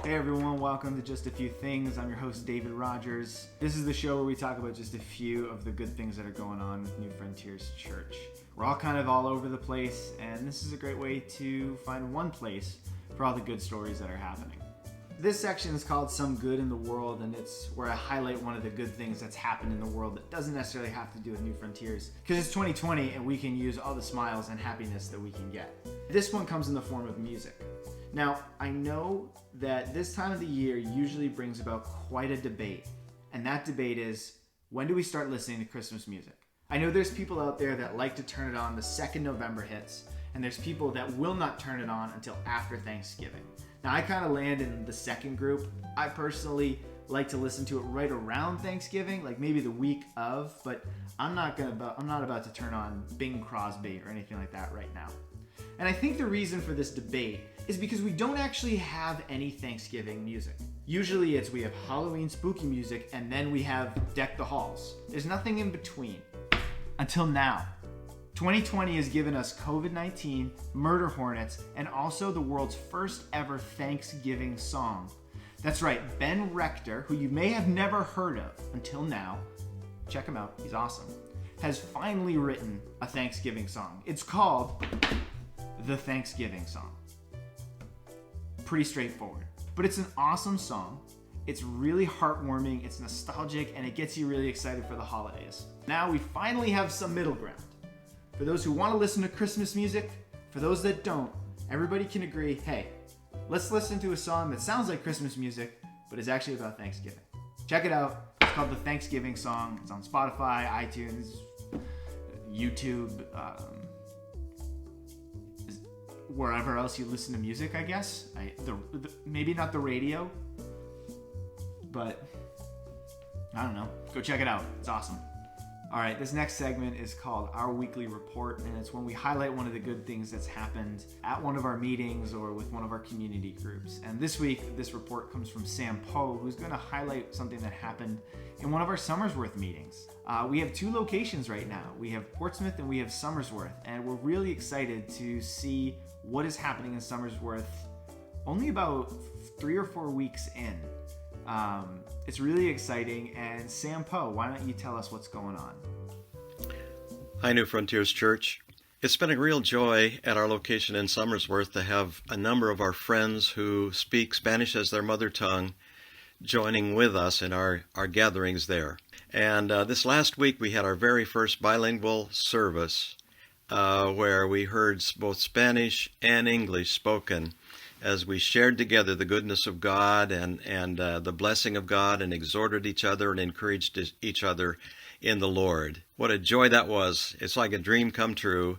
Hey everyone, welcome to Just a Few Things. I'm your host, David Rogers. This is the show where we talk about just a few of the good things that are going on with New Frontiers Church. We're all kind of all over the place, and this is a great way to find one place for all the good stories that are happening. This section is called Some Good in the World, and it's where I highlight one of the good things that's happened in the world that doesn't necessarily have to do with New Frontiers, because it's 2020 and we can use all the smiles and happiness that we can get. This one comes in the form of music. Now, I know that this time of the year usually brings about quite a debate, and that debate is, when do we start listening to Christmas music? I know there's people out there that like to turn it on the second November hits, and there's people that will not turn it on until after Thanksgiving. Now, I kind of land in the second group. I personally like to listen to it right around Thanksgiving, like maybe the week of, but I'm not about to turn on Bing Crosby or anything like that right now. And I think the reason for this debate is because we don't actually have any Thanksgiving music. Usually we have Halloween spooky music, and then we have Deck the Halls. There's nothing in between. Until now. 2020 has given us COVID-19, murder hornets, and also the world's first ever Thanksgiving song. That's right, Ben Rector, who you may have never heard of until now, check him out, he's awesome, has finally written a Thanksgiving song. It's called The Thanksgiving Song. Pretty straightforward, but it's an awesome song. It's really heartwarming, it's nostalgic, and it gets you really excited for the holidays. Now we finally have some middle ground. For those who want to listen to Christmas music, for those that don't, everybody can agree, hey, let's listen to a song that sounds like Christmas music, but is actually about Thanksgiving. Check it out. It's called The Thanksgiving Song. It's on Spotify, iTunes, YouTube, wherever else you listen to music, I guess. Maybe not the radio, but I don't know. Go check it out. It's awesome. All right, this next segment is called Our Weekly Report, and it's when we highlight one of the good things that's happened at one of our meetings or with one of our community groups. And this week, this report comes from Sam Poe, who's going to highlight something that happened in one of our Somersworth meetings. We have two locations right now. We have Portsmouth and we have Somersworth, and we're really excited to see what is happening in Somersworth only about 3 or 4 weeks in. It's really exciting, and Sam Poe, why don't you tell us what's going on? Hi, New Frontiers Church. It's been a real joy at our location in Somersworth to have a number of our friends who speak Spanish as their mother tongue joining with us in our gatherings there. And this last week we had our very first bilingual service where we heard both Spanish and English spoken as we shared together the goodness of God and the blessing of God, and exhorted each other and encouraged each other in the Lord. What a joy that was. It's like a dream come true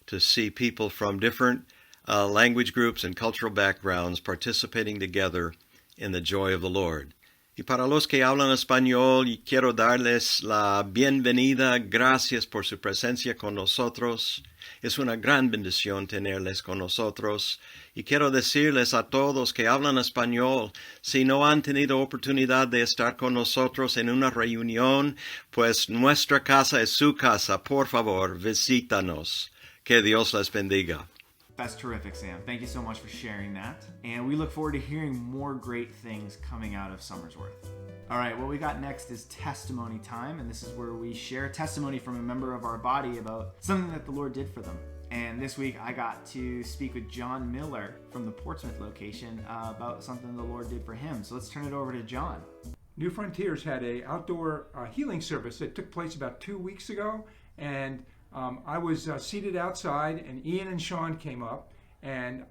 to see people from different language groups and cultural backgrounds participating together in the joy of the Lord. Y para los que hablan español, quiero darles la bienvenida. Gracias por su presencia con nosotros. Es una gran bendición tenerles con nosotros. Y quiero decirles a todos que hablan español, si no han tenido oportunidad de estar con nosotros en una reunión, pues nuestra casa es su casa. Por favor, visítanos. Que Dios les bendiga. That's terrific, Sam. Thank you so much for sharing that. And we look forward to hearing more great things coming out of Somersworth. All right, what we got next is testimony time, and this is where we share testimony from a member of our body about something that the Lord did for them. And this week I got to speak with John Miller from the Portsmouth location about something the Lord did for him. So let's turn it over to John. New Frontiers had an outdoor healing service that took place about 2 weeks ago, and I was seated outside, and Ian and Sean came up, and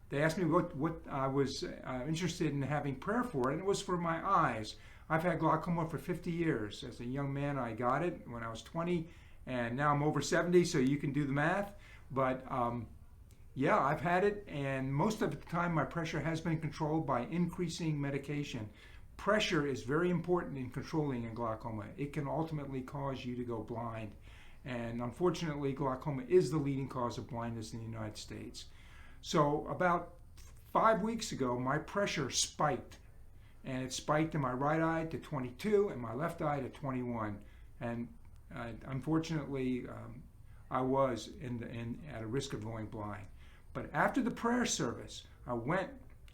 they asked me what I was interested in having prayer for, and it was for my eyes. I've had glaucoma for 50 years. As a young man, I got it when I was 20, and now I'm over 70, so you can do the math. But yeah, I've had it, and most of the time my pressure has been controlled by increasing medication. Pressure is very important in controlling a glaucoma. It can ultimately cause you to go blind. And unfortunately, glaucoma is the leading cause of blindness in the United States. So about 5 weeks ago, my pressure spiked. And it spiked in my right eye to 22 and my left eye to 21. And unfortunately, I was at a risk of going blind. But after the prayer service, I went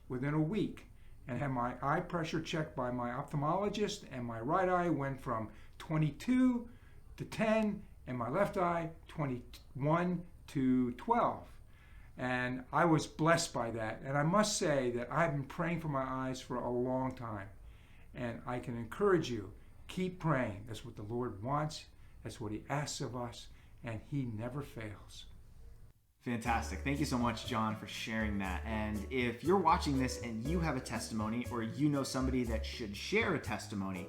within a week, and had my eye pressure checked by my ophthalmologist, and my right eye went from 22 to 10, and my left eye 21 to 12. And I was blessed by that. And I must say that I've been praying for my eyes for a long time. And I can encourage you, keep praying. That's what the Lord wants. That's what he asks of us. And he never fails. Fantastic. Thank you so much, John, for sharing that. And if you're watching this and you have a testimony, or you know somebody that should share a testimony,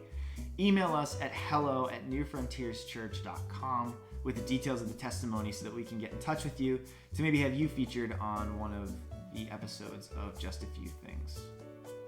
email us at hello@newfrontierschurch.com with the details of the testimony so that we can get in touch with you to maybe have you featured on one of the episodes of Just a Few Things.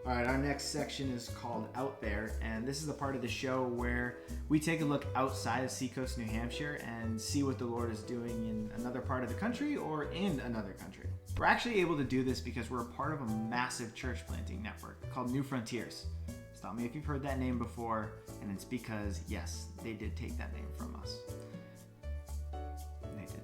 All right, our next section is called Out There, and this is the part of the show where we take a look outside of Seacoast, New Hampshire, and see what the Lord is doing in another part of the country or in another country. We're actually able to do this because we're a part of a massive church planting network called New Frontiers. Stop me if you've heard that name before, and it's because, yes, they did take that name from us. They did.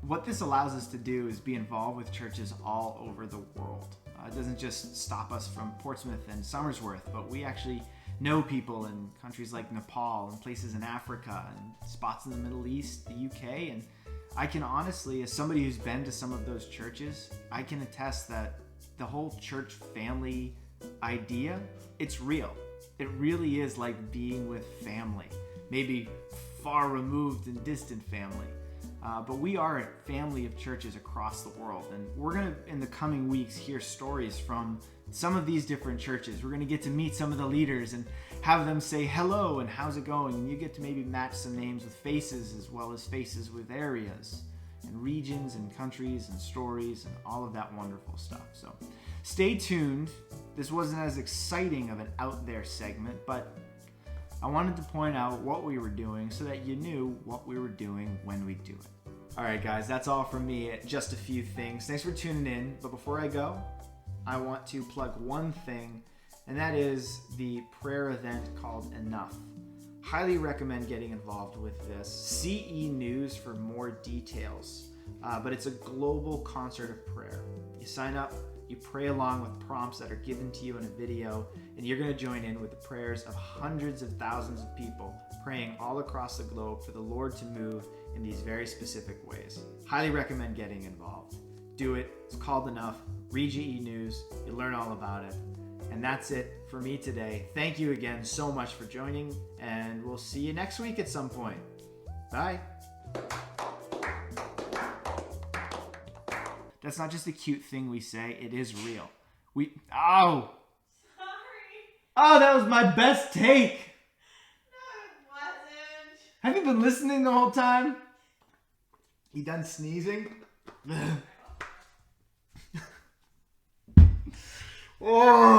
What this allows us to do is be involved with churches all over the world. It doesn't just stop us from Portsmouth and Somersworth, but we actually know people in countries like Nepal and places in Africa and spots in the Middle East, the UK, and I can honestly, as somebody who's been to some of those churches, I can attest that the whole church family idea, it's real. It really is like being with family, maybe far removed and distant family. But we are a family of churches across the world, and we're going to, in the coming weeks, hear stories from some of these different churches. We're going to get to meet some of the leaders and have them say hello and how's it going, and you get to maybe match some names with faces as well as faces with areas and regions and countries and stories and all of that wonderful stuff. So stay tuned. This wasn't as exciting of an out there segment, but I wanted to point out what we were doing so that you knew what we were doing when we do it. All right, guys, that's all from me at Just a Few Things. Thanks for tuning in. But before I go, I want to plug one thing, and that is the prayer event called Enough. Highly recommend getting involved with this. CE News for more details. But it's a global concert of prayer. You sign up, you pray along with prompts that are given to you in a video, and you're going to join in with the prayers of hundreds of thousands of people praying all across the globe for the Lord to move in these very specific ways. Highly recommend getting involved. Do it. It's called Enough. Read GE News. You learn all about it. And that's it for me today. Thank you again so much for joining, and we'll see you next week at some point. Bye. That's not just a cute thing we say. It is real. Oh, that was my best take. No, it wasn't. Have you been listening the whole time? You done sneezing? Oh.